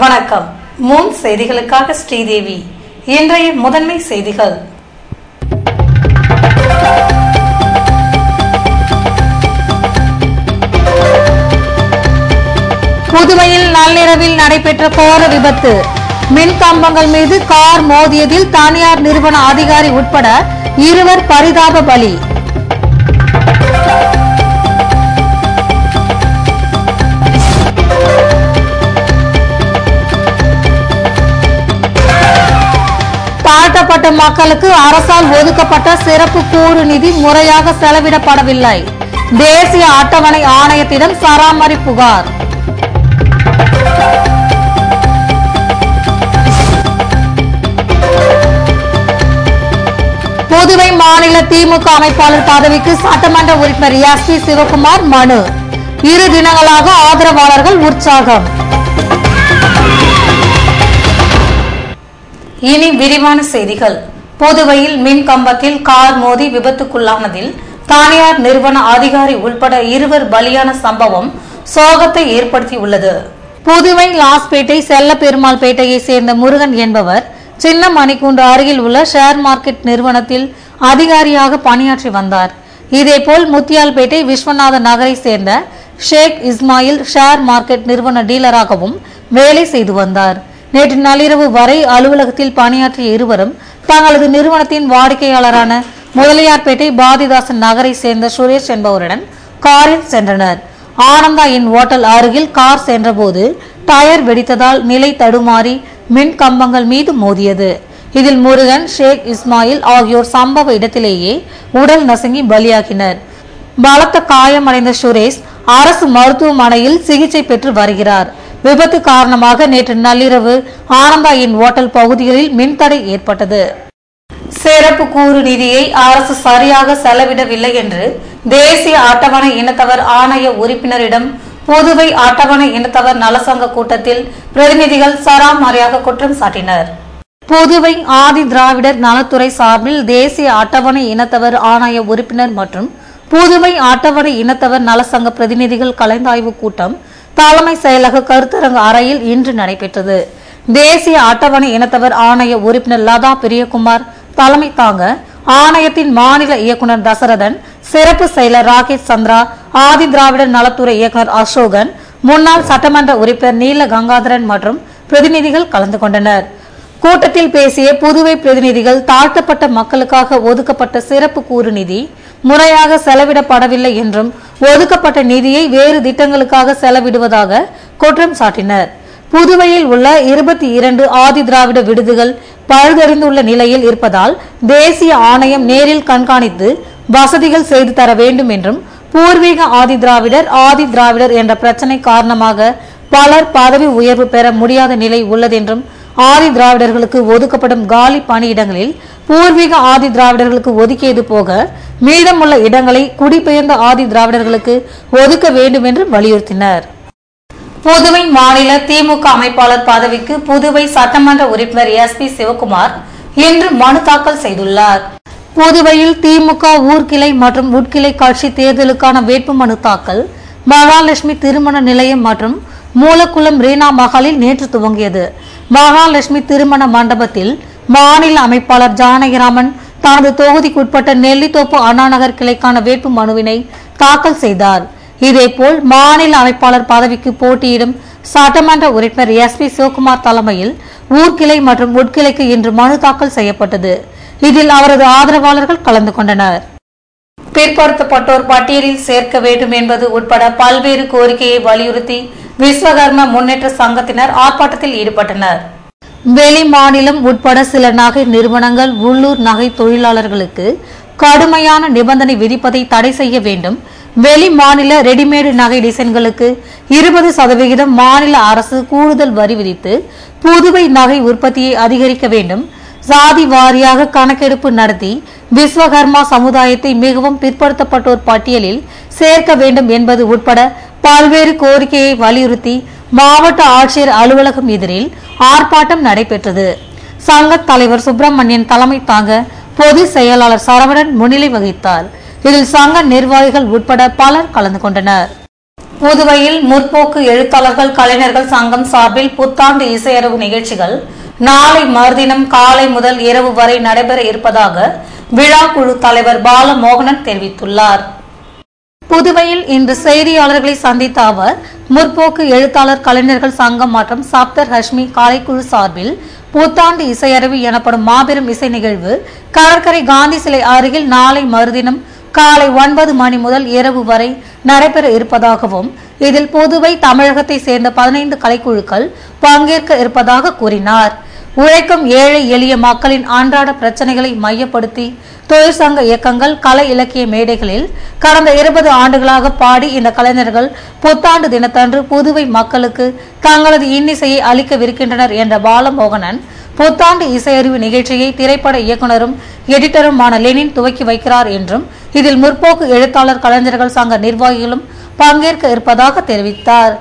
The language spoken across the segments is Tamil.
வணக்கம். மூன் செய்திகளுக்காக ஸ்ரீதேவி. இன்றைய முதன்மை செய்திகள். புதுவையில் நள்ளிரவில் நடைபெற்ற கோர விபத்து. மின் கம்பங்கள் மீது கார் மோதியதில் தனியார் நிறுவன அதிகாரி உட்பட 2 பரிதாப பலி. தாழ்த்தப்பட்ட மக்களுக்கு அரசால் ஒதுக்கப்பட்ட சிறப்பு கூறு நிதி முறையாக செலவிடப்படவில்லை. தேசிய அட்டவணை ஆணையத்திடம் சராமரி புகார். புதுவை மாநில திமுக அமைப்பாளர் பதவிக்கு சட்டமன்ற உறுப்பினர் எஸ்.பி. சிவகுமார் மனு. 2 தினங்களாக ஆதரவாளர்கள் உற்சாகம். இனி விரிவான செய்திகள். புதுவையில் மின் கம்பத்தில் கார் மோதி விபத்துக்குள்ளானதில் தனியார் நிறுவன அதிகாரி உட்பட 2 பலியான சம்பவம் சோகத்தை ஏற்படுத்தியுள்ளது. புதுவை லாஸ்பேட்டை செல்லப்பெருமாள் பேட்டையை சேர்ந்த முருகன் என்பவர் சின்ன மணிக்கூண்டு அருகில் உள்ள ஷேர் மார்க்கெட் நிறுவனத்தில் அதிகாரியாக பணியாற்றி வந்தார். இதேபோல் முத்தியால்பேட்டை விஸ்வநாத நகரை சேர்ந்த ஷேக் இஸ்மாயில் ஷேர் மார்க்கெட் நிறுவன டீலராகவும் வேலை செய்து வந்தார். நேற்று நள்ளிரவு வரை அலுவலகத்தில் பணியாற்றிய இருவரும் தங்களது நிறுவனத்தின் வாடிக்கையாளரான முதலியார்பேட்டை பாரதிதாசன் நகரை சேர்ந்த சுரேஷ் என்பவருடன் காரில் சென்றனர். ஆனந்தா இன் ஓட்டல் அருகில் கார் சென்றபோது டயர் வெடித்ததால் நிலை தடுமாறி மின் கம்பங்கள் மீது மோதியது. இதில் முருகன், ஷேக் இஸ்மாயில் ஆகியோர் சம்பவ இடத்திலேயே உடல் நசுங்கி பலியாகினர். பலத்த காயமடைந்த சுரேஷ் அரசு மருத்துவமனையில் சிகிச்சை பெற்று வருகிறார். விபத்து காரணமாக நேற்று நள்ளிரவு ஆனந்தா இன் ஓட்டல் பகுதிகளில் மின்தடை ஏற்பட்டது. சிறப்பு கூறு நிதியை அரசு சரியாக செலவிடவில்லை என்று தேசிய அட்டவணை இனத்தவர் ஆணைய உறுப்பினரிடம் புதுவை அட்டவணை இனத்தவர் நலசங்க கூட்டத்தில் பிரதிநிதிகள் சராமாரியாக குற்றம் சாட்டினர். புதுவை ஆதி திராவிடர் நலத்துறை சார்பில் தேசிய அட்டவணை இனத்தவர் ஆணைய உறுப்பினர் மற்றும் புதுவை அட்டவணை இனத்தவர் நலசங்க பிரதிநிதிகள் கலந்தாய்வு கூட்டம் தலைமை செயலக கருத்தரங்கு அறையில் இன்று நடைபெற்றது. தேசிய அட்டவணை இனத்தவர் ஆணைய உறுப்பினர் லதா பிரியகுமார் தலைமை தாங்க ஆணையத்தின் மாநில இயக்குநர் தசரதன், சிறப்பு செயலர் ராகேஷ் சந்திரா, ஆதி திராவிடர் நலத்துறை இயக்குநர் அசோகன், முன்னாள் சட்டமன்ற உறுப்பினர் நீல கங்காதரன் மற்றும் பிரதிநிதிகள் கலந்து கொண்டனர். கூட்டத்தில் பேசிய புதுவை பிரதிநிதிகள் தாழ்த்தப்பட்ட மக்களுக்காக ஒதுக்கப்பட்ட சிறப்பு கூறு நிதி முறையாக செலவிடப்படவில்லை என்றும் ஒதுக்கப்பட்ட நிதியை வேறு திட்டங்களுக்காக செலவிடுவதாக குற்றம் சாட்டினர். புதுவையில் உள்ள 22 ஆதி திராவிட விடுதிகள் பழுதறிந்துள்ள நிலையில் இருப்பதால் தேசிய ஆணையம் நேரில் கண்காணித்து வசதிகள் செய்து தர வேண்டும் என்றும், பூர்வீக ஆதி திராவிடர் என்ற பிரச்சனை காரணமாக பலர் பதவி உயர்வு பெற முடியாத நிலை உள்ளதென்றும், ஆதி திராவிடர்களுக்கு ஒதுக்கப்படும் காலி பணியிடங்களில் பூர்வீக ஆதி திராவிடர்களுக்கு ஒதுக்கியது போக மீதமுள்ள இடங்களை குடிபெயர்ந்த ஆதி திராவிடர்களுக்கு ஒதுக்க வேண்டும் என்று வலியுறுத்தினர். புதுவை மாநில திமுக அமைப்பாளர் பதவிக்கு புதுவை சட்டமன்ற உறுப்பினர் எஸ்.பி. சிவகுமார் இன்று மனு தாக்கல் செய்துள்ளார். புதுவையில் திமுக ஊர்கிளை மற்றும் உட்கிளை கட்சி தேர்தலுக்கான வேட்புமனு தாக்கல் மகாலட்சுமி திருமண நிலையம் மற்றும் மூலக்குளம் ரீனா மஹாலில் நேற்று துவங்கியது. மகாலட்சுமி திருமண மண்டபத்தில் மாநில அமைப்பாளர் ஜானகிராமன் தனது தொகுதிக்குட்பட்ட நெல்லித்தோப்பு அண்ணாநகர் கிளைக்கான வேட்பு மனுவினை தாக்கல் செய்தார். இதேபோல் மாநில அமைப்பாளர் பதவிக்கு போட்டியிடும் சட்டமன்ற உறுப்பினர் எஸ்.பி. சிவகுமார் தலைமையில் ஊர்கிளை மற்றும் உட்கிளைக்கு இன்று மனு தாக்கல் செய்யப்பட்டது. இதில் அவரது ஆதரவாளர்கள் கலந்து கொண்டனர். பிற்படுத்தப்பட்டோர் பட்டியலில் சேர்க்க வேண்டும் என்பது உட்பட பல்வேறு கோரிக்கையை வலியுறுத்தி விஸ்வகர்ம முன்னேற்ற சங்கத்தினர் ஆர்ப்பாட்டத்தில் ஈடுபட்டனர். வெளி மாநிலம் உட்பட சில நகை நிறுவனங்கள் உள்ளூர் நகை தொழிலாளர்களுக்கு கடுமையான நிபந்தனை விதிப்பதை தடை செய்ய வேண்டும். வெளி மாநில ரெடிமேடு நகை டிசைன்களுக்கு 20% மாநில அரசு கூடுதல் வரி விதித்து புதுவை நகை உற்பத்தியை அதிகரிக்க வேண்டும். சாதி வாரியாக கணக்கெடுப்பு நடத்தி விஸ்வகர்மா சமுதாயத்தை மிகவும் பிற்படுத்தப்பட்டோர் பட்டியலில் சேர்க்க வேண்டும் என்பது உட்பட பல்வேறு கோரிக்கையை வலியுறுத்தி மாவட்ட ஆட்சியர் அலுவலகம் எதிரில் ஆர்ப்பாட்டம் நடைபெற்றது. சங்க தலைவர் சுப்பிரமணியன் தலைமை தாங்க பொதுச் செயலாளர் சரவணன் முன்னிலை வகித்தார். இதில் சங்க நிர்வாகிகள் உட்பட பலர் கலந்து கொண்டனர். புதுவையில் முற்போக்கு எழுத்தாளர்கள் கலைஞர்கள் சங்கம் சார்பில் புத்தாண்டு இசையரவு நிகழ்ச்சிகள் நாளை மறுதினம் காலை முதல் இரவு வரை நடைபெற இருப்பதாக விழா குழு தலைவர் பாலமோகனன் தெரிவித்துள்ளார். புதுவையில் இன்று செய்தியாளர்களை சந்தித்த அவர், முற்போக்கு எழுத்தாளர் கலைஞர்கள் சங்கம் மற்றும் சப்தர் ஹஷ்மி கலைக்குழு சார்பில் புத்தாண்டு இசையரவு எனப்படும் மாபெரும் இசை நிகழ்வு கடற்கரை காந்தி சிலை அருகில் நாளை மறுதினம் காலை 9 மணி முதல் இரவு வரை நடைபெற இருப்பதாகவும், இதில் புதுவை தமிழகத்தை சேர்ந்த 15 கலைக்குழுக்கள் பங்கேற்க இருப்பதாக கூறினார். உழைக்கும் ஏழை எளிய மக்களின் அன்றாட பிரச்சனைகளை மையப்படுத்தி தொழிற்சங்க இயக்கங்கள், கலை இலக்கிய மேடைகளில் கடந்த 20 ஆண்டுகளாக பாடி இந்த கலைஞர்கள் புத்தாண்டு தினத்தன்று புதுவை மக்களுக்கு தங்களது இன்னிசையை அளிக்கவிருக்கின்றனர் என்ற பாலமோகனன், புத்தாண்டு இசையறிவு நிகழ்ச்சியை திரைப்பட இயக்குனரும் எடிட்டருமான லெனின் துவக்கி வைக்கிறார் என்றும், இதில் முற்போக்கு எழுத்தாளர் கலைஞர்கள் சங்க நிர்வாகிகளும் பங்கேற்க இருப்பதாக தெரிவித்தார்.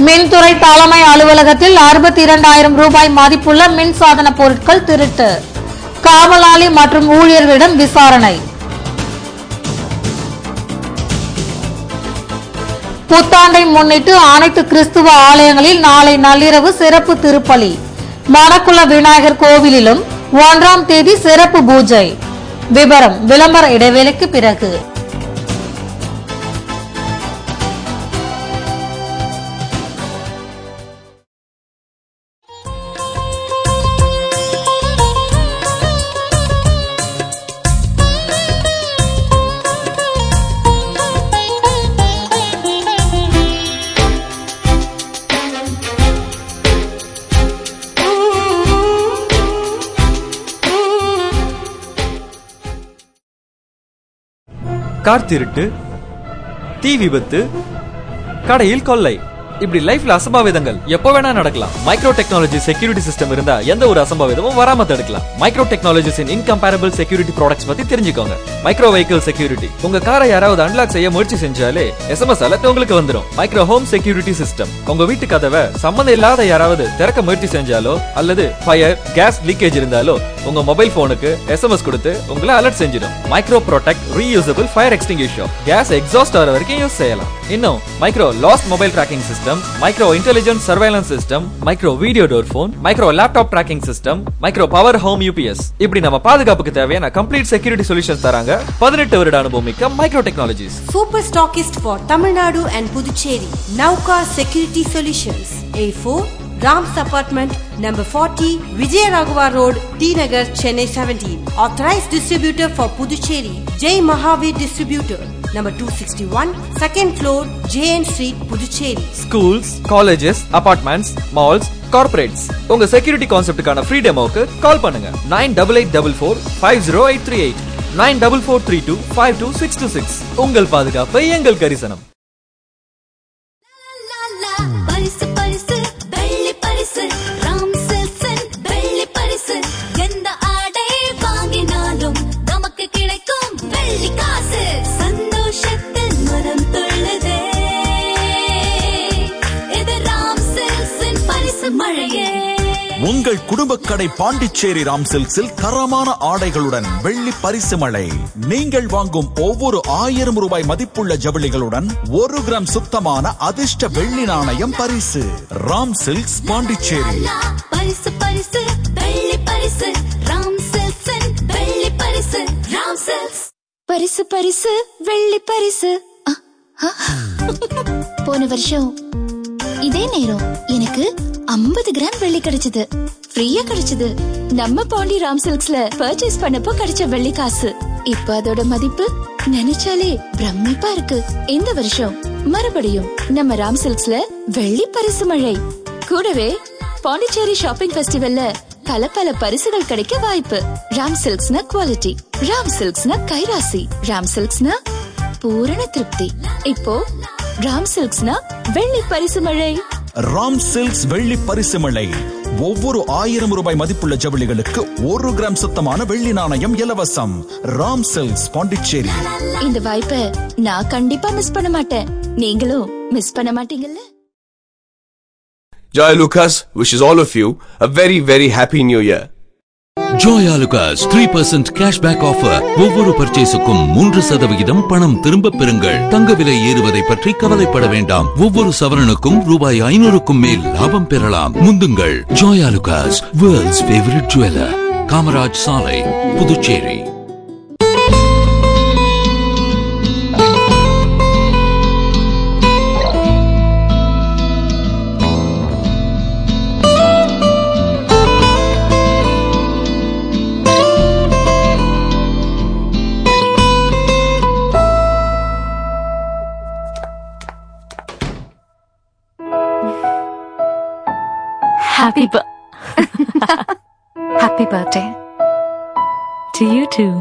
மின்துறை தலைமை அலுவலகத்தில் 62,000 ரூபாய் மதிப்புள்ள மின் சாதன பொருட்கள் திருட்டு, காவலாளி மற்றும் ஊழியர்களிடம் விசாரணை. புத்தாண்டை முன்னிட்டு அனைத்து கிறிஸ்துவ ஆலயங்களில் நாளை நள்ளிரவு சிறப்பு திருப்பலி. மணக்குள விநாயகர் கோவிலிலும் 1ஆம் தேதி சிறப்பு பூஜை. விவரம் விளம்பர இடைவேளைக்கு பிறகு. கார் திருட்டு, தீ விபத்து, கடையில் கொள்ளை, இப்படி லைஃப்ல அசம்பாவிதங்கள் எப்போ வேணா நடக்கலாம். மைக்ரோ டெக்னாலஜி செக்யூரிட்டி சிஸ்டம் இருந்தா எந்த ஒரு அசம்பாவிதமும் வராம தடுக்கலாம். மைக்ரோ டெக்னாலஜிஸ் இன் இன்கம்பேரபிள் செக்யூரிட்டி ப்ராடக்ட்ஸ் பத்தி தெரிஞ்சுக்கோங்க. மைக்ரோ வெஹிக்கிள் செக்யூரிட்டி, உங்க காரை யாராவது அன்லாக் செய்ய முயற்சி செஞ்சாலே SMS அலர்ட் உங்களுக்கு வந்துடும். மைக்ரோ ஹோம் செக்யூரிட்டி சிஸ்டம், உங்க வீட்டு கதவை சம்பந்தம் இல்லாத யாராவது திறக்க முயற்சி செஞ்சாலோ அல்லது ஃபயர் கேஸ் லீக்கேஜ் இருந்தாலோ உங்க மொபைல் போனுக்கு SMS கொடுத்து உங்களை அலர்ட் செஞ்சிடும். Micro protect reusable fire extinguisher, gas exhaust ஆகிற வரைக்கும் யூஸ் செய்யலாம். இன்னும் micro lost mobile tracking system, micro intelligent surveillance system, micro video door phone, micro laptop tracking system, micro power home UPS, இப்படி நம்ம பாதுகாப்புக்கு தேவையான கம்ப்ளீட் செக்யூரிட்டி சொல்யூஷன்ஸ் தராங்க 18 வருட அனுபவம் மிக்க micro technologies. Super stockist for Tamil Nadu and Puducherry, Nauka Security Solutions, A4 Rams Apartment, number 40, Vijayaraghavar Road, T Nagar, Chennai 17. Authorized distributor for Puducherry, Jai Mahavir Distributor, number 261, second floor, JN Street, Puducherry. Schools, colleges, apartments, malls, corporates, உங்க செக்யூரிட்டி கான்செப்டுக்கான ஃப்ரீ டெமோக்கு கால் பண்ணுங்க. 9884450838, 9443252626. உங்கள் பாதுகாப்பு எங்கள் கரிசனம். உங்கள் குடும்ப கடை பாண்டிச்சேரி ராம் சில்க்ஸில் தரமான ஆடைகளுடன் வெள்ளி பரிசு மழை. நீங்கள் வாங்கும் ஒவ்வொரு 1000 ரூபாய் மதிப்புள்ள ஜவுளிகளுடன் 1 கிராம் சுத்தமான அதிர்ஷ்ட வெள்ளி நாணயம் பரிசு. ராம் சில்க்ஸ் பாண்டிச்சேரி. பரிசு பரிசு வெள்ளி பரிசு ராம் சில்க்ஸ் வெள்ளி பரிசு. ராம் சில்க்ஸ் பரிசு பரிசு வெள்ளி பரிசு. போன வருஷம் இதே நேரம் எனக்கு 50 கிராம் வெள்ளி கிடைச்சது. ஃப்ரீயா கிடைச்சது. நம்ம பாண்டி ராம் சில்க்ஸ்ல பர்ச்சேஸ் பண்ணப்போ கிடைச்ச வெள்ளி காசு. இப்ப அதோட மதிப்பு நினைச்சாலே பிரமிப்பா இருக்கு. இந்த வருஷம் மறுபடியும் நம்ம ராம் சில்க்ஸ்ல வெள்ளி பரிசு மழை. கூடவே பாண்டிச்சேரி ஷாப்பிங் ஃபெஸ்டிவல்ல பல பரிசுகள் கிடைக்க வாய்ப்பு. ராம் சில்க்ஸ்னா குவாலிட்டி, ராம் சில்க்ஸ்னா கைராசி, ராம் சில்க்ஸ்னா பூரண திருப்தி. இப்போ ராம் சில்க்ஸ்னா வெள்ளி பரிசு மழை. ராம் சில்க்ஸ் வெள்ளி பரிசு மழை. ஒவ்வொரு 1000 ரூபாய் மதிப்புள்ள ஜவுளிகளுக்கு 1 கிராம் சுத்தமான வெள்ளி நாணயம் இலவசம். ராம் சில்க்ஸ் பாண்டிச்சேரி. இந்த வாய்ப்பை நான் கண்டிப்பா மிஸ் பண்ண மாட்டேன். நீங்களும் மிஸ் பண்ண மாட்டீங்கல்ல? Joy Lucas wishes all of you a very, very happy new year. Joya Lucas 3% cashback offer. ஒவ்வொரு பர்ச்சேஸுக்கும் 3% பணம் திரும்ப பெறுங்கள். தங்க விலை ஏறுவதை பற்றி கவலைப்பட வேண்டாம். ஒவ்வொரு சவரனுக்கும் ரூபாய் 500க்கும் மேல் லாபம் பெறலாம். முந்துங்கள். Joya Lucas, world's favorite jeweler. Kamaraj சாலை, Puducherry. Happy birthday to you too.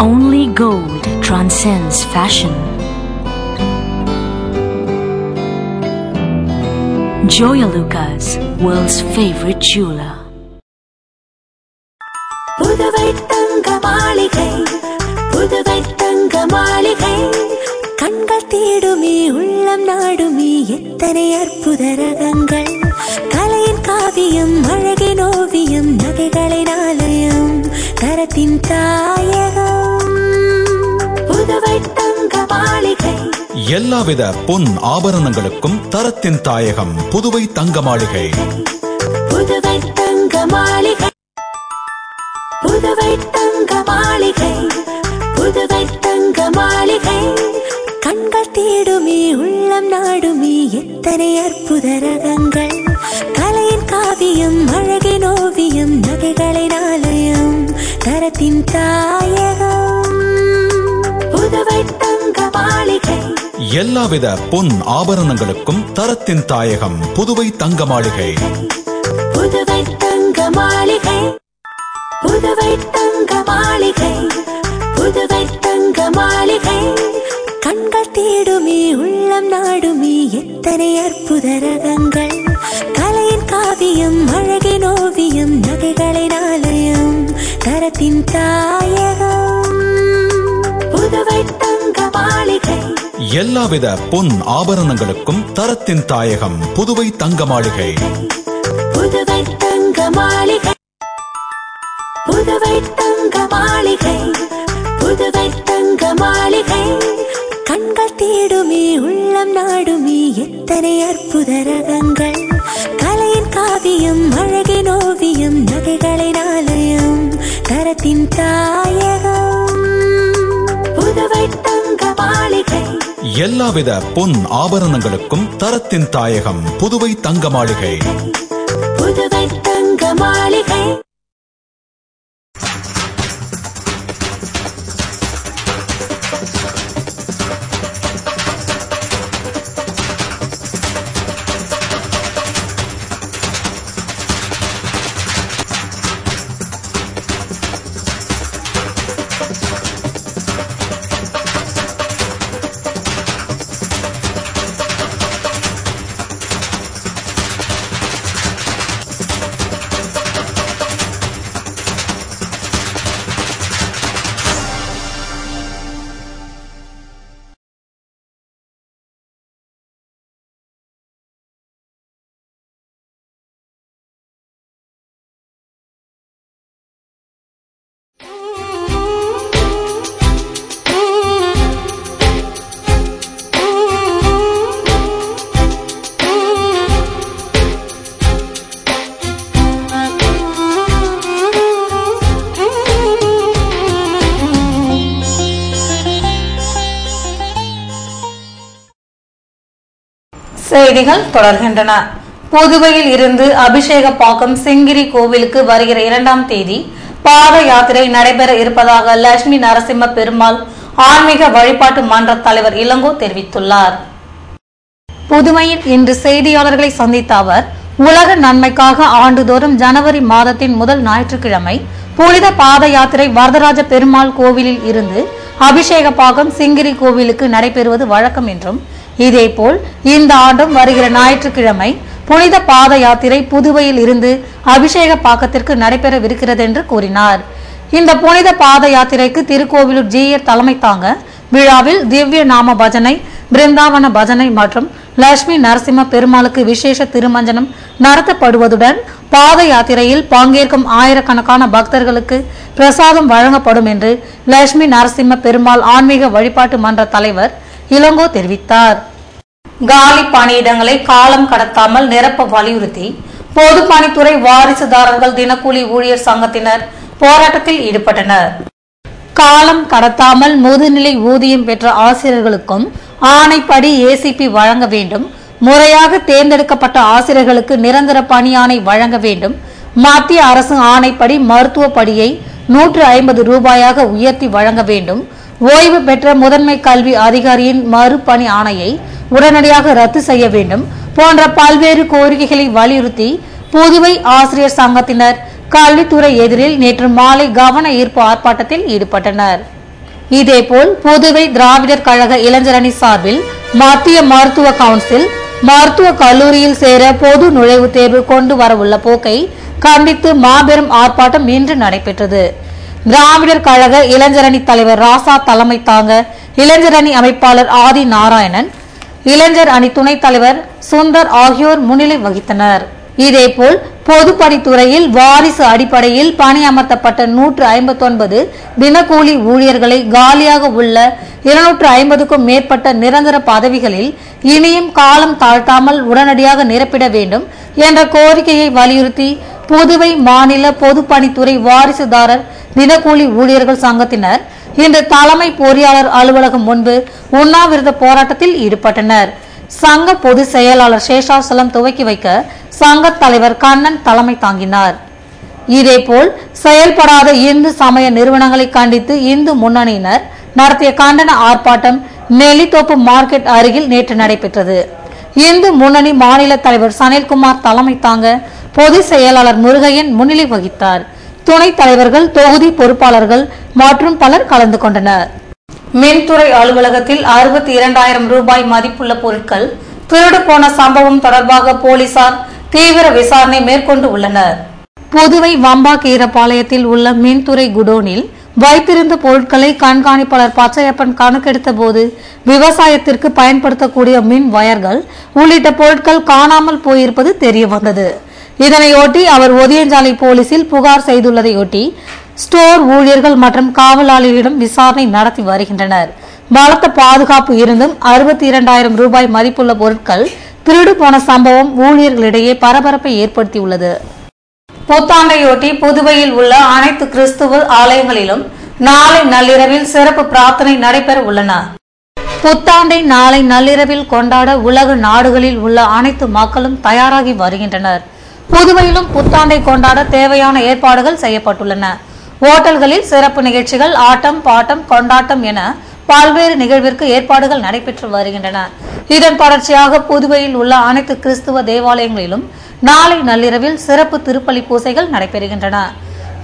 Only gold transcends fashion. Joya Lucas, world's favorite jeweler. Puduvai தங்க மாளிகை, புதுவை தங்க மாளிகை, கண்கள் தேடுமே உள்ளம் நாடுமே எத்தனை அற்புத ரகங்கள், கலையின் காவியம் அழகின் ஓவியம் நகைகளின் ஆலயம் தரத்தின் தாயகம் புதுவை தங்க மாளிகை. எல்லாவித பொன் ஆபரணங்களுக்கும் தரத்தின் தாயகம் புதுவை தங்க மாளிகை. புதுவை தங்க மாளிகை, புதுவை தங்க மாளிகை, புதுவை தங்க மாளிகை, கண்கள் தேடுமே உள்ளம் நாடுமே எத்தனை அற்புத ரகங்கள், கலையின் காவியம் அழகின் ஓவியம் நகைகளின் ஆலயம் தரத்தின் தாயகம் புதுவை தங்க மாளிகை. எல்லாவித பொன் ஆபரணங்களுக்கும் தரத்தின் தாயகம் புதுவை தங்க மாளிகை. புதுவை தங்க மாளிகை, புதுவை தங்க மாளிகை, புதுவை தங்க மாளிகை, கண்கள் தேடுமே உள்ளம் நாடுமே எத்தனை அற்புத ரகங்கள், கலையின் காவியம் அழகின் ஓவியம் நகைகளின் ஆலயம் தரத்தின் தாயகம் புதுவை தங்க மாளிகை. எல்லாவித பொன் ஆபரணங்களுக்கும் தரத்தின் தாயகம் புதுவை தங்க மாளிகை. புதுவை தங்க மாளிகை, புதுவை தங்க மாளிகை, புதுவை தங்க மாளிகை, கண்கள் தேடுமே உள்ளம் நாடுமே எத்தனை அற்புத ரகங்கள், கலையின் காவியம் அழகின் ஓவியம் நகைகளின் ஆலயம் தரத்தின் தாயகம் புதுவை தங்க மாளிகை. எல்லாவித பொன் ஆபரணங்களுக்கும் தரத்தின் தாயகம் புதுவை தங்க மாளிகை. புதுவை தங்க மாளிகை. செய்திகள் தொடர்கின்றன. புதுவையில் இருந்து அபிஷேகப்பாக்கம் சிங்கிரி கோவிலுக்கு வருகிற 2ஆம் தேதி பாத யாத்திரை நடைபெற இருப்பதாக லட்சுமி நரசிம்ம பெருமாள் ஆன்மீக வழிபாட்டு மன்ற தலைவர் இளங்கோ தெரிவித்துள்ளார். புதுவையில் இன்று செய்தியாளர்களை சந்தித்த அவர், உலக நன்மைக்காக ஆண்டுதோறும் ஜனவரி மாதத்தின் முதல் ஞாயிற்றுக்கிழமை புனித பாத யாத்திரை வரதராஜ பெருமாள் கோவிலில் இருந்து அபிஷேகப்பாக்கம் சிங்கிரி கோவிலுக்கு நடைபெறுவது வழக்கம் என்றும், இதேபோல் இந்த ஆண்டும் வருகிற ஞாயிற்றுக்கிழமை புனித பாத யாத்திரை புதுவையில் இருந்து அபிஷேகப்பாக்கத்திற்கு நடைபெறவிருக்கிறது என்று கூறினார். இந்த புனித பாத யாத்திரைக்கு திருக்கோவிலூர் ஜீயர் தலைமை தாங்க விழாவில் திவ்ய நாம பஜனை, பிருந்தாவன பஜனை மற்றும் லட்சுமி நரசிம்ம பெருமாளுக்கு விசேஷ திருமஞ்சனம் நடத்தப்படுவதுடன் பாத யாத்திரையில் பங்கேற்கும் ஆயிரக்கணக்கான பக்தர்களுக்கு பிரசாதம் வழங்கப்படும் என்று லட்சுமி நரசிம்ம பெருமாள் ஆன்மீக வழிபாட்டு மன்ற தலைவர் இளங்கோ தெரிவித்தார். காலி பணியிடங்களை காலம் கடத்தாமல் நிரப்ப வலியுறுத்தி பொதுப்பணித்துறை வாரிசுதாரர்கள் தினக்கூலி ஊழியர் சங்கத்தினர் போராட்டத்தில் ஈடுபட்டனர். காலம் கடத்தாமல் முதுநிலை ஊதியம் பெற்ற ஆசிரியர்களுக்கும் ஆணைப்படி ஏசிபி வழங்க வேண்டும். முறையாக தேர்ந்தெடுக்கப்பட்ட ஆசிரியர்களுக்கு நிரந்தர பணி ஆணை வழங்க வேண்டும். மத்திய அரசு ஆணைப்படி மருத்துவ படியை 150 ரூபாயாக உயர்த்தி வழங்க வேண்டும். ஓய்வு பெற்ற முதன்மை கல்வி அதிகாரியின் மறுபணி ஆணையை உடனடியாக ரத்து செய்ய வேண்டும் போன்ற பல்வேறு கோரிக்கைகளை வலியுறுத்தி புதுவை ஆசிரியர் சங்கத்தினர் கல்வித்துறை எதிரில் நேற்று மாலை கவன ஈர்ப்பு ஆர்ப்பாட்டத்தில் ஈடுபட்டனர். இதேபோல் புதுவை திராவிடர் கழக இளைஞரணி சார்பில் மத்திய மருத்துவ கவுன்சில் மருத்துவ கல்லூரியில் சேர பொது நுழைவுத் தேர்வு கொண்டு வரவுள்ள போக்கை கண்டித்து மாபெரும் ஆர்ப்பாட்டம் இன்று நடைபெற்றது. திராவிடர் கழக இளைஞரணி தலைவர் ராசா தலைமை தாங்க இளைஞரணி அமைப்பாளர் ஆதி நாராயணன், இளைஞர் அணி துணைத் தலைவர் சுந்தர் ஆகியோர் முன்னிலை வகித்தனர். இதேபோல் பொதுப்பணித்துறையில் வாரிசு அடிப்படையில் பணியமர்த்தப்பட்ட 159 தினக்கூலி ஊழியர்களை காலியாக உள்ள 250க்கும் மேற்பட்ட நிரந்தர பதவிகளில் இனியும் காலம் தாழ்த்தாமல் உடனடியாக நிரப்பிட வேண்டும் என்ற கோரிக்கையை வலியுறுத்தி புதுவை மாநில பொதுப்பணித்துறை வாரிசுதாரர் தினக்கூலி ஊழியர்கள் சங்கத்தினர் இன்று தலைமை பொறியாளர் அலுவலகம் முன்பு உண்ணாவிரத போராட்டத்தில் ஈடுபட்டனர். சங்க பொதுச் செயலாளர் சேஷாசலம் துவக்கி வைக்க சங்க தலைவர் கண்ணன் தலைமை தாங்கினார். இதேபோல் செயல்படாத இந்து சமய நிறுவனங்களை கண்டித்து இந்து முன்னணியினர் நடத்திய கண்டன ஆர்ப்பாட்டம் நெல்லித்தோப்பு மார்க்கெட் அருகில் நேற்று நடைபெற்றது. இந்து முன்னணி மாநில தலைவர் சனில்குமார் தலைமை தாங்க பொதுச் செயலாளர் முருகையன் முன்னிலை வகித்தார். துணைத் தலைவர்கள், தொகுதி பொறுப்பாளர்கள் மற்றும் பலர் கலந்து கொண்டனர். மின்துறை அலுவலகத்தில் 62,000 ரூபாய் மதிப்புள்ள பொருட்கள் திருடு போன சம்பவம் தொடர்பாக போலீசார் தீவிர விசாரணை மேற்கொண்டு உள்ளனர். புதுவை வம்பாக்கீரபாளையத்தில் உள்ள மின்துறை குடோனில் வைத்திருந்த பொருட்களை கண்காணிப்பாளர் பச்சையப்பன் கணக்கெடுத்த போது விவசாயத்திற்கு பயன்படுத்தக்கூடிய மின் வயர்கள் உள்ளிட்ட பொருட்கள் காணாமல் போயிருப்பது தெரியவந்தது. இதனையொட்டி அவர் ஒதியஞ்சாலை போலீசில் புகார் செய்துள்ளதையொட்டி ஸ்டோர் ஊழியர்கள் மற்றும் காவலாளிகளிடம் விசாரணை நடத்தி வருகின்றனர். பலத்த பாதுகாப்பு இருந்தும் 62,000 ரூபாய் மதிப்புள்ள பொருட்கள் திருடு போன சம்பவம் ஊழியர்களிடையே பரபரப்பை ஏற்படுத்தியுள்ளது. புத்தாண்டையொட்டி புதுவையில் உள்ள அனைத்து கிறிஸ்துவ ஆலயங்களிலும் நாளை நள்ளிரவில் சிறப்பு பிரார்த்தனை நடைபெற உள்ளன. புத்தாண்டை நாளை நள்ளிரவில் கொண்டாட உலக நாடுகளில் உள்ள அனைத்து மக்களும் தயாராகி வருகின்றனர். புதுவையிலும் புத்தாண்டை கொண்டாட தேவையான ஏற்பாடுகள் செய்யப்பட்டுள்ளன. ஓட்டல்களில் சிறப்பு நிகழ்ச்சிகள், ஆட்டம், பாட்டம், கொண்டாட்டம் என பல்வேறு நிகழ்விற்கு ஏற்பாடுகள் நடைபெற்று வருகின்றன. இதன் தொடர்ச்சியாக புதுவையில் உள்ள அனைத்து கிறிஸ்துவ தேவாலயங்களிலும் நாளை நள்ளிரவில் சிறப்பு திருப்பலி பூசைகள் நடைபெறுகின்றன.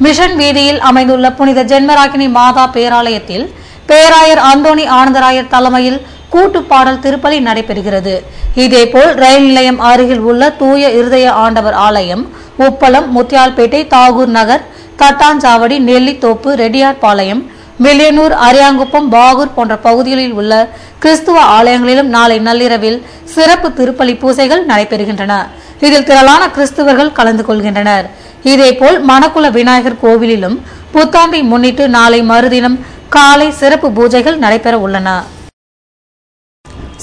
மிஷன் வீதியில் அமைந்துள்ள புனித ஜென்மராக்கினி மாதா பேராலயத்தில் பேராயர் அந்தோணி ஆனந்தராயர் தலைமையில் கூட்டு பாடல் திருப்பலி நடைபெறுகிறது. இதேபோல் ரயில் நிலையம் அருகில் உள்ள தூய இருதய ஆண்டவர் ஆலயம், உப்பளம், முத்தியால்பேட்டை, தாகூர் நகர், தட்டாஞ்சாவடி, நெல்லித்தோப்பு, ரெட்டியார்பாளையம், வில்லியனூர், அரியாங்குப்பம், பாகூர் போன்ற பகுதிகளில் உள்ள கிறிஸ்துவ ஆலயங்களிலும் நாளை நள்ளிரவில் சிறப்பு திருப்பலி பூசைகள் நடைபெறுகின்றன. இதில் திரளான கிறிஸ்துவர்கள் கலந்து கொள்கின்றனர். இதேபோல் மணக்குள விநாயகர் கோவிலிலும் புத்தாண்டை முன்னிட்டு நாளை மறுதினம் காலை சிறப்பு பூஜைகள் நடைபெற உள்ளன.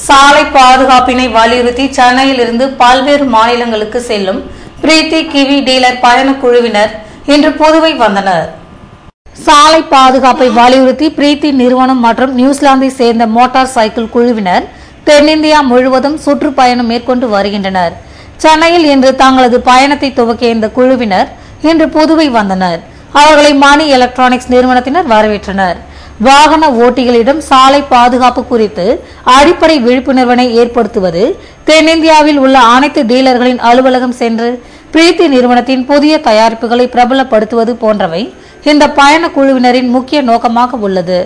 சாலை பாதுகாப்பினை வலியுறுத்தி சென்னையில் இருந்து பல்வேறு மாநிலங்களுக்கு செல்லும் பிரீத்தி கிவி டீலர் பயண குழுவினர் இன்று புதுவை வந்தனர். சாலை பாதுகாப்பை வலியுறுத்தி பிரீத்தி நிறுவனம் மற்றும் நியூசிலாந்தை சேர்ந்த மோட்டார் சைக்கிள் குழுவினர் தென்னிந்தியா முழுவதும் சுற்றுப்பயணம் மேற்கொண்டு வருகின்றனர். சென்னையில் இன்று தங்களது பயணத்தை துவக்கிய இந்த குழுவினர் இன்று புதுவை வந்தனர். அவர்களை மணி எலக்ட்ரானிக்ஸ் நிறுவனத்தினர் வரவேற்றனர். வாகன ஓட்டிகளிடம் சாலை பாதுகாப்பு குறித்து அடிப்படை விழிப்புணர்வினை ஏற்படுத்துவது, தென்னிந்தியாவில் உள்ள அனைத்து டீலர்களின் அலுவலகம் சென்று பிரீத்தி நிறுவனத்தின் புதிய தயாரிப்புகளை பிரபலப்படுத்துவது போன்றவை இந்த பயண குழுவினரின் முக்கிய நோக்கமாக உள்ளது.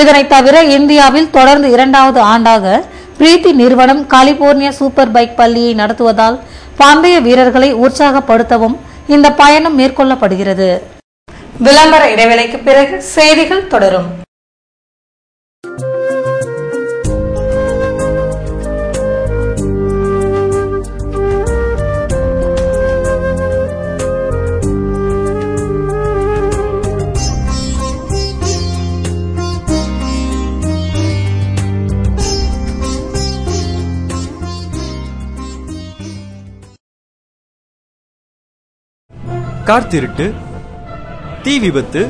இதனை தவிர இந்தியாவில் தொடர்ந்து 2வது ஆண்டாக பிரீத்தி நிறுவனம் கலிபோர்னியா சூப்பர் பைக் பள்ளியை நடத்துவதால் பந்தய வீரர்களை உற்சாகப்படுத்தவும் இந்த பயணம் மேற்கொள்ளப்படுகிறது. விளம்பர இடைவேளைக்கு பிறகு செய்திகள் தொடரும். கார் திருட்டு, தீ விபத்து,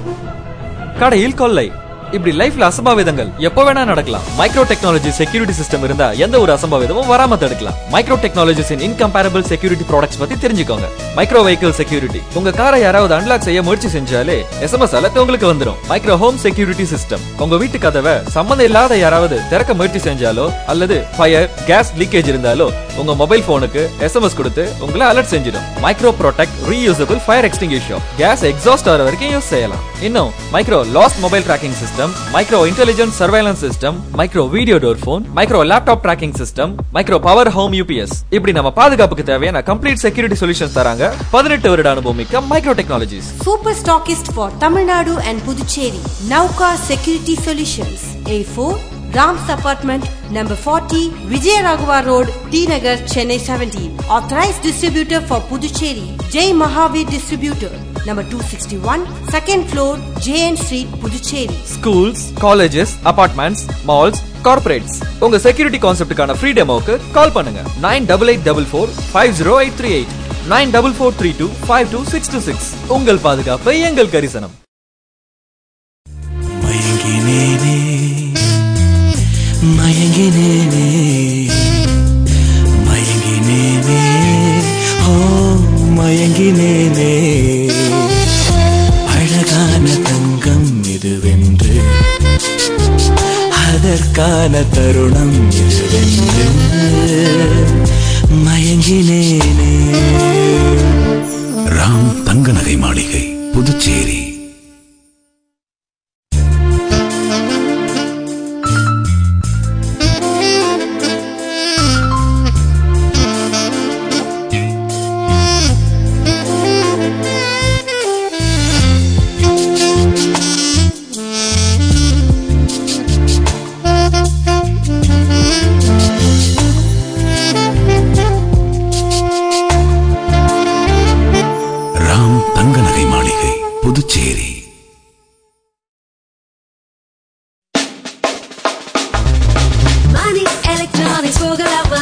கடையில் கொள்ளை, இப்படி லைஃப்ல அசம்பாவிதங்கள் எப்போ வேணா நடக்கலாம். மைக்ரோ டெக்னாலஜி செக்யூரிட்டி சிஸ்டம் இருந்தா எந்த ஒரு அசம்பாவிதமும் வராம தடுக்கலாம். மைக்ரோ டெக்னாலஜிஸ் இன் இன்கம்பேரபிள் செக்யூரிட்டி ப்ராடக்ட்ஸ் பத்தி தெரிஞ்சுக்கோங்க. மைக்ரோ வெஹிக்கிள் செக்யூரிட்டி, உங்க காரை யாராவது அன்லாக் செய்ய முயற்சி செஞ்சாலே SMS அலர்ட் உங்களுக்கு வந்துடும். மைக்ரோ ஹோம் செக்யூரிட்டி சிஸ்டம், உங்க வீட்டு கதவை சம்பந்தம் இல்லாத யாராவது திறக்க முயற்சி செஞ்சாலோ அல்லது ஃபயர் கேஸ் லீக்கேஜ் இருந்தாலோ உங்க மொபைல் போனுக்கு SMS கொடுத்து உங்களை அலர்ட் செஞ்சிடும். Micro protect reusable fire extinguisher, gas exhaust ஆகிற வரைக்கும் யூஸ் செய்யலாம். இன்னும் micro lost mobile tracking system, micro intelligent surveillance system, micro video door phone, micro laptop tracking system, micro power home UPS, இப்படி நம்ம பாதுகாப்புக்கு தேவையான கம்ப்ளீட் செக்யூரிட்டி சொல்யூஷன்ஸ் தராங்க 18 வருட அனுபவம் மிக்க micro technologies. Super stockist for Tamil Nadu and Puducherry, Nauka Security Solutions, A4 Rams Apartment, number 40, Vijayaraghavar Road, T Nagar, Chennai 17. Authorized distributor for Puducherry, Jai Mahavir Distributor, number 261, second floor, JN Street, Puducherry. Schools, colleges, apartments, malls, corporates, உங்க செக்யூரிட்டி கான்செப்டுக்கான ஃப்ரீ டெமோக்கு கால் பண்ணுங்க. 9884450838, 9443252626. உங்கள் பாதுகாப்பு எங்கள் கரிசனம். மயங்கினேனே மயங்கினேனே ஓ மயங்கினேனே, அழகான தங்கம் இதுவென்று, அதற்கான தருணம் இதுவென்று மயங்கினேனே. ராம் தங்க நகை மாளிகை, புதுச்சேரி. புதுச்சேரி. மணி எலக்ட்ரானிக்ஸ் போகலாமா,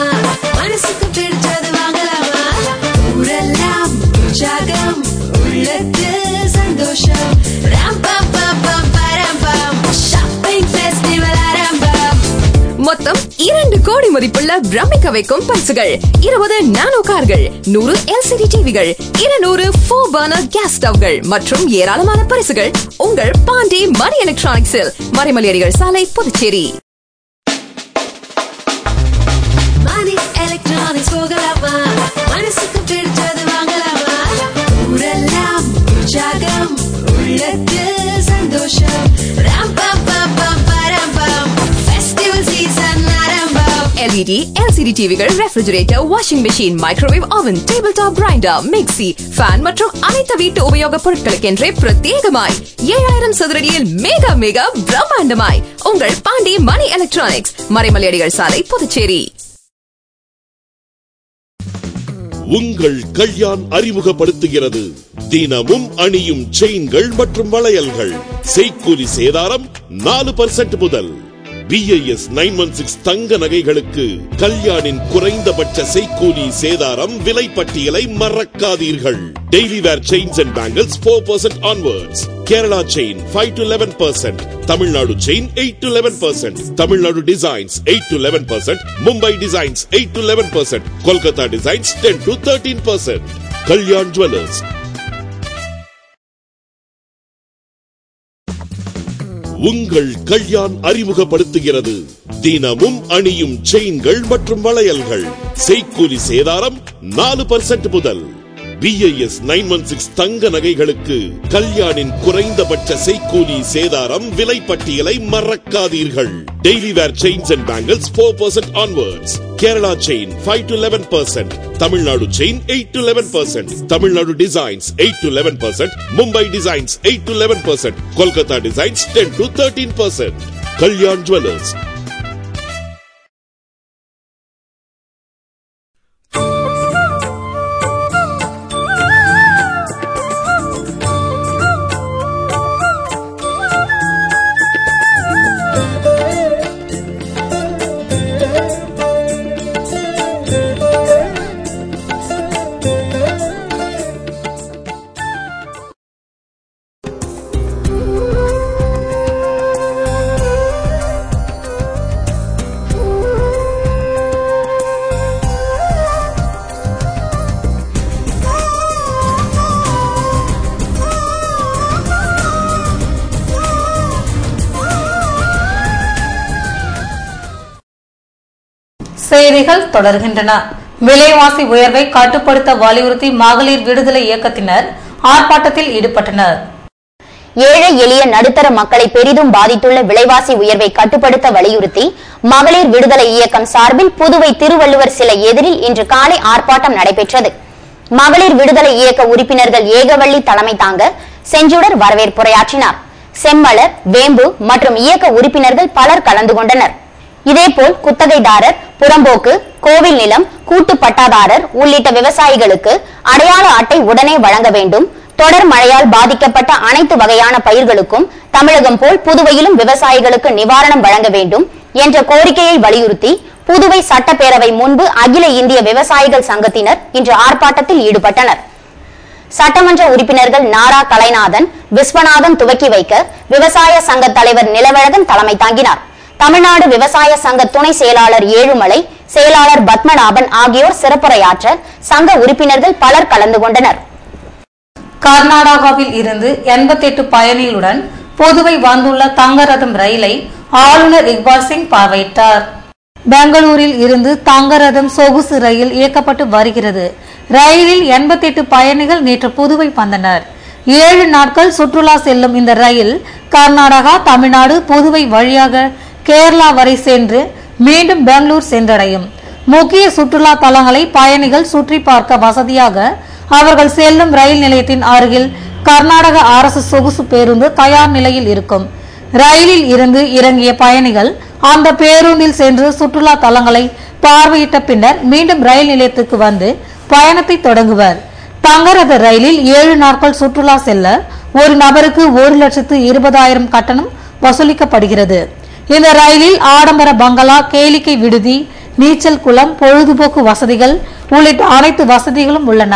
மனசுக்கு பிடிச்சது வாங்கலாமா, ஊரெல்லாம் உற்சாகம், உள்ளத்தில் சந்தோஷம், ராம் பம் பம் பம் பரம் பம், ஷாப்பிங் ஃபெஸ்டிவல் ஆரம்பம். மொத்தம் 2 கோடி மதிப்புள்ள பிரமிக்க வைக்கும் பரிசுகள், 20 நானோ கார்கள், 100 LCD டிவிகள், 200 4 பர்னர் கேஸ் ஸ்டவ்கள் மற்றும் ஏராளமான பரிசுகள் உங்கள் பாண்டி மணி எலக்ட்ரானிக்ஸில், மறைமலையடிகள் சாலை, புதுச்சேரி. மணி எலக்ட்ரானிக்ஸ் போகலாமா, மனசுக்கு பிடிச்சது வாங்கலாமா, ஊரெல்லாம் உற்சாகம், உள்ளத்தில் சந்தோஷம், ராம் பம் பம் பம் பரம் பம், ஃபெஸ்டிவல் சீசன் ஆரம்பம். LED LCD டிவிகள், refrigerator, washing machine, microwave oven, table top grinder, mixie, fan மற்றும் அனைத்து வீட்டு உபயோக பொருட்களுக்கென்றே பிரத்யேகமாய் 7000 சதுரடியில் மேகா மேகா பிரம்மாண்டமாய் உங்கள் பாண்டி மணி எலக்ட்ரானிக்ஸ், மறைமலையடிகள் சாலை, புதுச்சேரி. உங்கள் கல்யாண் அறிமுகப்படுத்துகிறது தினமும் அணியும் செயின்கள் மற்றும் வளையல்கள். செய்கூலி சேதாரம் 4% முதல். BIS 916 தங்க நகைகளுக்கு கல்யாணின் குறைந்தபட்ச செய்கூலி சேதாரம் விலை பட்டியலை மறக்காதீர்கள். Daily wear chains and bangles 4% onwards. Kerala chain 5 to 11%, Tamil Nadu chain 8 to 11%, Tamil Nadu designs 8 to 11%, Mumbai designs 8 to 11%, Kolkata designs 10 to 13%. Kalyan jewellers. உங்கள் கல்யாண் அறிமுகப்படுத்துகிறது தினமும் அணியும் செயின்கள் மற்றும் வளையல்கள். செய்கூலி சேதாரம் 4% முதல். BIS 916 தங்க நகைகளுக்கு கல்யாணின் குறைந்தபட்ச செய்கூலி சேதாரம் விலை பட்டியலை மறக்காதீர்கள். Daily wear chains and bangles 4% onwards. Kerala chain 5 to 11%, Tamil Nadu chain 8 to 11%, Tamil Nadu designs 8 to 11%, Mumbai designs 8 to 11%, Kolkata designs 10 to 13%. Kalyan jewellers. செய்திகள் தொடர்கின்றன. விலைவாசி உயர்வை கட்டுப்படுத்த வலியுறுத்தி மகளிர் விடுதலை இயக்கத்தினர் ஆர்ப்பாட்டத்தில் ஈடுபட்டனர். ஏழை எளிய நடுத்தர மக்களை பெரிதும் பாதித்துள்ள விலைவாசி உயர்வை கட்டுப்படுத்த வலியுறுத்தி மகளிர் விடுதலை இயக்கம் சார்பில் புதுவை திருவள்ளுவர் சிலை எதிரில் இன்று காலை ஆர்ப்பாட்டம் நடைபெற்றது. மகளிர் விடுதலை இயக்க உறுப்பினர்கள் ஏகவள்ளி தலைமை தாங்க செஞ்சுடர் வரவேற்புரையாற்றினார். செம்மலர், வேம்பு மற்றும் இயக்க உறுப்பினர்கள் பலர் கலந்து கொண்டனர். இதேபோல் குத்தகைதாரர், புறம்போக்கு, கோவில் நிலம், கூட்டு பட்டாதாரர் உள்ளிட்ட விவசாயிகளுக்கு அடையாள அட்டை உடனே வழங்க வேண்டும், தொடர் மழையால் பாதிக்கப்பட்ட அனைத்து வகையான பயிர்களுக்கும் தமிழகம் போல் புதுவையிலும் விவசாயிகளுக்கு நிவாரணம் வழங்க வேண்டும் என்ற கோரிக்கையை வலியுறுத்தி புதுவை சட்டப்பேரவை முன்பு அகில இந்திய விவசாயிகள் சங்கத்தினர் இன்று ஆர்ப்பாட்டத்தில் ஈடுபட்டனர். சட்டமன்ற உறுப்பினர்கள் நாரா கலைநாதன், விஸ்வநாதன் துவக்கி வைக்க விவசாய சங்க தலைவர் நிலவழகன் தலைமை தாங்கினார். தமிழ்நாடு விவசாய சங்க துணை செயலாளர் ஏழுமலை, செயலாளர் பத்மநாபன் ஆகியோர் சிறப்புரையாற்ற சங்க உறுப்பினர்கள் பலர் கலந்து கொண்டனர். கர்நாடகாவில் இருந்து 88 பயணிகளுடன் புதுவை வந்துள்ள தங்கரதம் ரயிலை ஆளுநர் இக்பால் சிங் பார்வையிட்டார். பெங்களூரில் இருந்து தங்கரதம் சொகுசு ரயில் இயக்கப்பட்டு வருகிறது. ரயிலில் 88 பயணிகள் நேற்று புதுவை வந்தனர். 7 நாட்கள் சுற்றுலா செல்லும் இந்த ரயில் கர்நாடகா, தமிழ்நாடு, புதுவை வழியாக கேரளா வரை சென்று மீண்டும் பெங்களூர் சென்றடையும். முக்கிய சுற்றுலா தலங்களை பயணிகள் சுற்றி பார்க்க வசதியாக அவர்கள் செல்லும் ரயில் நிலையத்தின் அருகில் கர்நாடக அரசு சொகுசு பேருந்து தயார் நிலையில் இருக்கும். ரயிலில் இருந்து இறங்கிய பயணிகள் அந்த பேருந்தில் சென்று சுற்றுலா தலங்களை பார்வையிட்ட பின்னர் மீண்டும் ரயில் நிலையத்துக்கு வந்து பயணத்தை தொடங்குவர். தங்கரத ரயிலில் 7 நாட்கள் சுற்றுலா செல்ல ஒரு நபருக்கு 1,20,000 கட்டணம் வசூலிக்கப்படுகிறது. இந்த ரயிலில் ஆடம்பர பங்களா, கேளிக்கை விடுதி, நீச்சல் குளம், பொழுதுபோக்கு வசதிகள் உள்ளிட்ட அனைத்து வசதிகளும் உள்ளன.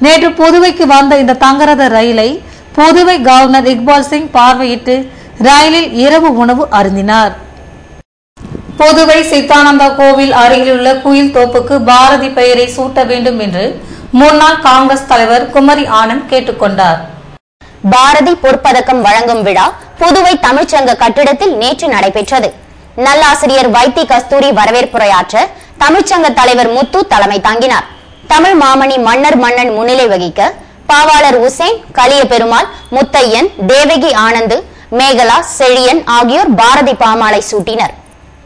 நேற்று புதுவைக்கு வந்த இந்த தங்கரத ரயிலை புதுவை கவர்னர் இக்பால் சிங் பார்வையிட்டு ரயிலில் இரவு உணவு அருந்தினார். புதுவை சித்தானந்தா கோவில் அருகிலுள்ள குயில் தோப்புக்கு பாரதி பெயரை சூட்ட வேண்டும் என்று முன்னாள் காங்கிரஸ் தலைவர் குமரி ஆனந்த் கேட்டுக்கொண்டார். பாரதி பொற்பதக்கம் வழங்கும் விழா புதுவை தமிழ்ச்சங்க கட்டிடத்தில் நேற்று நடைபெற்றது. நல்லாசிரியர் வைத்தி கஸ்தூரி வரவேற்புரையாற்ற தமிழ்ச்சங்க தலைவர் முத்து தலைமை தாங்கினார். தமிழ் மாமணி மன்னர் மன்னன் முன்னிலை வகிக்க பாவாளர் உசேன், கலிய பெருமாள், முத்தையன், தேவகி ஆனந்து, மேகலா, செழியன் ஆகியோர் பாரதி பாமாலை சூட்டினர்.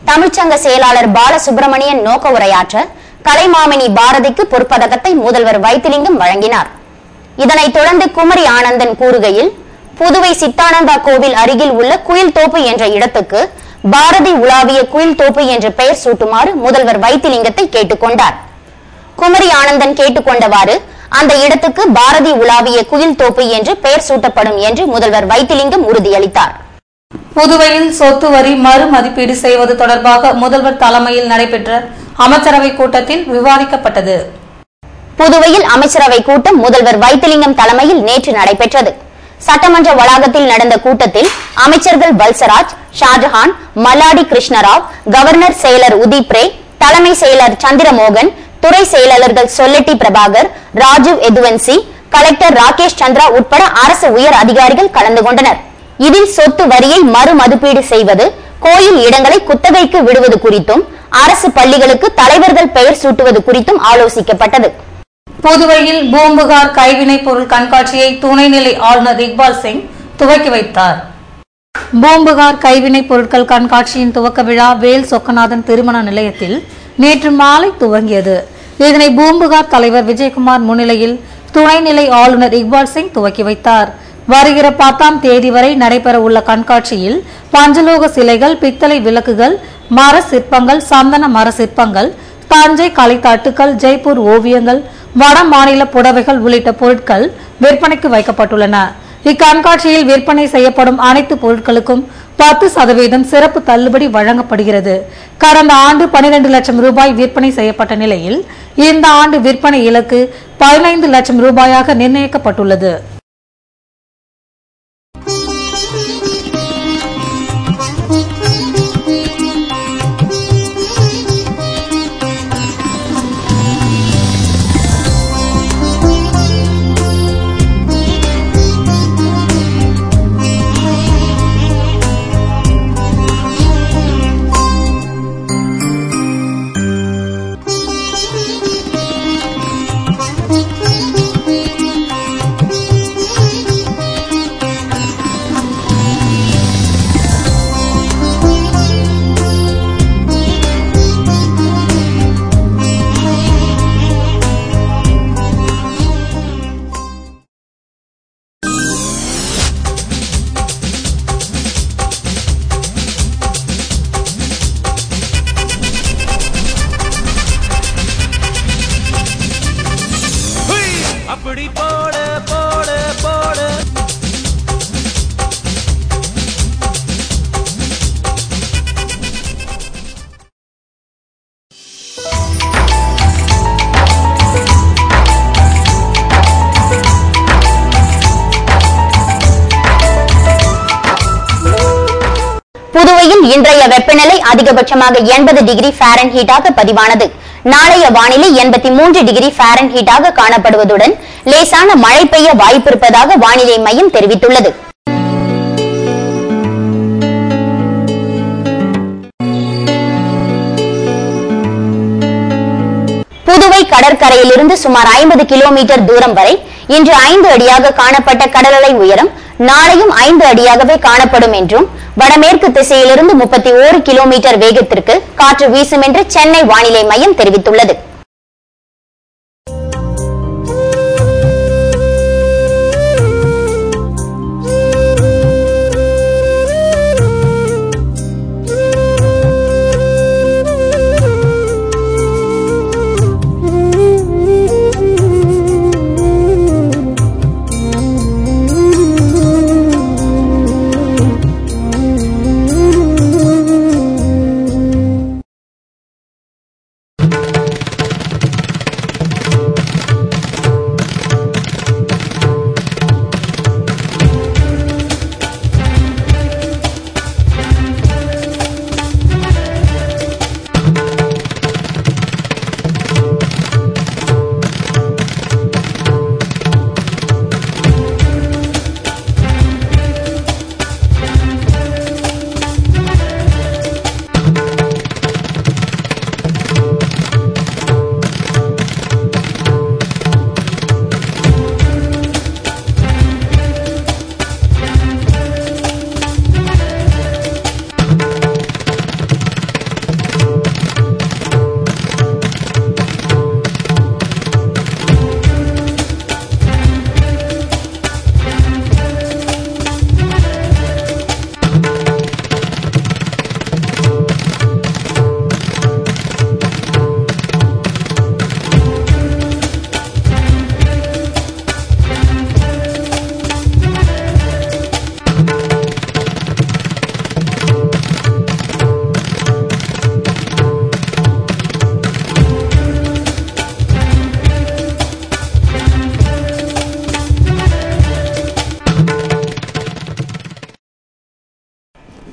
தமிழ்ச்சங்க செயலாளர் பாலசுப்பிரமணியன் நோக்க உரையாற்ற கலைமாமணி பாரதிக்கு பொற்பதக்கத்தை முதல்வர் வைத்திலிங்கம் வழங்கினார். இதனைத் தொடர்ந்து குமரி ஆனந்தன் கூறுகையில், புதுவை சித்தானந்தா கோவில் அருகில் உள்ள குயில் தோப்பு என்ற இடத்துக்கு பாரதி உலாவிய குயில் தோப்பு என்ற பெயர் சூட்டுமாறு முதல்வர் வைத்திலிங்கத்தை கேட்டுக்கொண்டார். குமரி ஆனந்தன் கேட்டுக்கொண்டவாறு அந்த இடத்துக்கு பாரதி உலாவிய குயில் தோப்பு என்று பெயர் சூட்டப்படும் என்று முதல்வர் வைத்திலிங்கம் உறுதியளித்தார். புதுவையில் சொத்து வரி மறு மதிப்பீடு செய்வது தொடர்பாக முதல்வர் தலைமையில் நடைபெற்ற அமைச்சரவை கூட்டத்தில் விவாதிக்கப்பட்டது. புதுவையில் அமைச்சரவை கூட்டம் முதல்வர் வைத்திலிங்கம் தலைமையில் நேற்று நடைபெற்றது. சட்டமன்ற வளாகத்தில் நடந்த கூட்டத்தில் அமைச்சர்கள் வல்சராஜ், ஷாஜஹான், மல்லாடி கிருஷ்ணராவ், கவர்னர் செயலர் உதீப் ரே, தலைமை செயலர் சந்திரமோகன், துறை செயலாளர்கள் சொல்லெட்டி பிரபாகர், ராஜீவ் எதுவன்சி, கலெக்டர் ராகேஷ் சந்திரா உட்பட அரசு உயர் அதிகாரிகள் கலந்து கொண்டனர். இதில் சொத்து வரியை மறு மதிப்பீடு செய்வது, கோயில் இடங்களை குத்தகைக்கு விடுவது குறித்தும் அரசு பள்ளிகளுக்கு தலைவர்கள் பெயர் சூட்டுவது குறித்தும் ஆலோசிக்கப்பட்டது. புதுவையில் பூம்புகார் கைவினைப் பொருள் கண்காட்சியை துணைநிலை ஆளுநர் இக்பால் சிங் துவக்கி வைத்தார். பூம்புகார் கைவினைப் பொருட்கள் கண்காட்சியின் துவக்க விழா வேல் சொக்கநாதன் திருமண நிலையத்தில் நேற்று மாலை துவங்கியது. இதனை பூம்புகார் தலைவர் விஜயகுமார் முன்னிலையில் துணைநிலை ஆளுநர் இக்பால் சிங் துவக்கி வைத்தார். வருகிற 10ஆம் தேதி வரை நடைபெற உள்ள கண்காட்சியில் பஞ்சலோக சிலைகள், பித்தளை விளக்குகள், மர சிற்பங்கள், சந்தன மர சிற்பங்கள், தஞ்சை கலைத்தாட்டுக்கள், ஜெய்ப்பூர் ஓவியங்கள், வட மாநில புடவைகள் உள்ளிட்ட பொருட்கள் விற்பனைக்கு வைக்கப்பட்டுள்ளன. இக்கண்காட்சியில் விற்பனை செய்யப்படும் அனைத்து பொருட்களுக்கும் 10% சிறப்பு தள்ளுபடி வழங்கப்படுகிறது. கடந்த ஆண்டு 12 லட்சம் ரூபாய் விற்பனை செய்யப்பட்ட நிலையில் இந்த ஆண்டு விற்பனை இலக்கு 15 லட்சம் ரூபாயாக நிர்ணயிக்கப்பட்டுள்ளது. புதுவையில் இன்றைய வெப்பநிலை அதிகபட்சமாக 80 டிகிரி ஃபாரன்ஹீட்டாக பதிவானது. நாளைய வானிலை 83 டிகிரி ஃபாரன்ஹீட்டாக காணப்படுவதுடன் லேசான மழை பெய்ய வாய்ப்பிருப்பதாக வானிலை மையம் தெரிவித்துள்ளது. புதுவை கடற்கரையிலிருந்து சுமார் 50 கிலோமீட்டர் தூரம் வரை இன்று 5 அடியாக காணப்பட்ட கடலலை உயரம் நாளையும் 5 அடியாகவே காணப்படும் என்றும் வடமேற்கு திசையிலிருந்து 31 கிலோமீட்டர் வேகத்திற்கு காற்று வீசும் என்று சென்னை வானிலை மையம் தெரிவித்துள்ளது.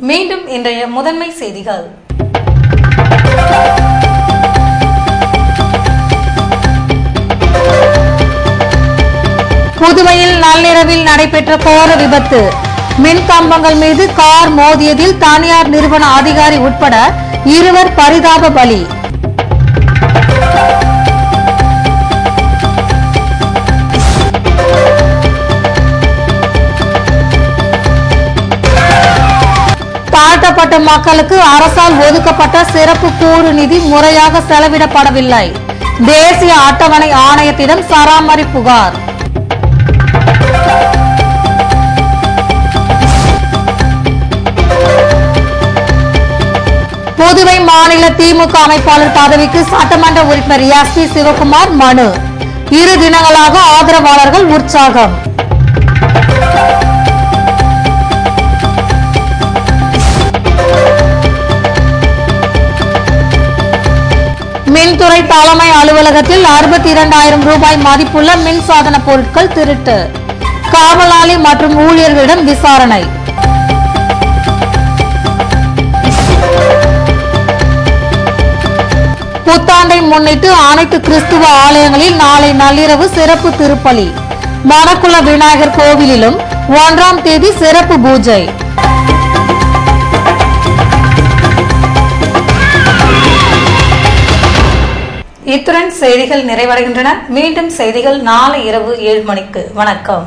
மீண்டும் இன்றைய முதன்மை செய்திகள். புதுவையில் நள்ளிரவில் நடைபெற்ற கோர விபத்து. மின் கம்பங்கள் மீது கார் மோதியதில் தனியார் நிறுவன அதிகாரி உட்பட 2 பரிதாப பலி. தாழ்த்தப்பட்ட மக்களுக்கு அரசால் ஒதுக்கப்பட்ட சிறப்பு கூறு நிதி முறையாக செலவிடப்படவில்லை. தேசிய அட்டவணை ஆணையத்திடம் சராமரி புகார். புதுவை மாநில திமுக அமைப்பாளர் பதவிக்கு சட்டமன்ற உறுப்பினர் எஸ் பி சிவகுமார் மனு. 2 தினங்களாக ஆதரவாளர்கள் உற்சாகம். மின்துறை தலைமை அலுவலகத்தில் 62,000 ரூபாய் மதிப்புள்ள மின்சாதன பொருட்கள் திருட்டு. காவலாளி மற்றும் ஊழியர்களிடம் விசாரணை. புத்தாண்டை முன்னிட்டு அனைத்து கிறிஸ்துவ ஆலயங்களில் நாளை நள்ளிரவு சிறப்பு திருப்பலி. மணக்குள விநாயகர் கோவிலிலும் 1ஆம் தேதி சிறப்பு பூஜை. இத்துடன் செய்திகள் நிறைவடைகின்றன. மீண்டும் செய்திகள் நாளை இரவு 7 மணிக்கு. வணக்கம்.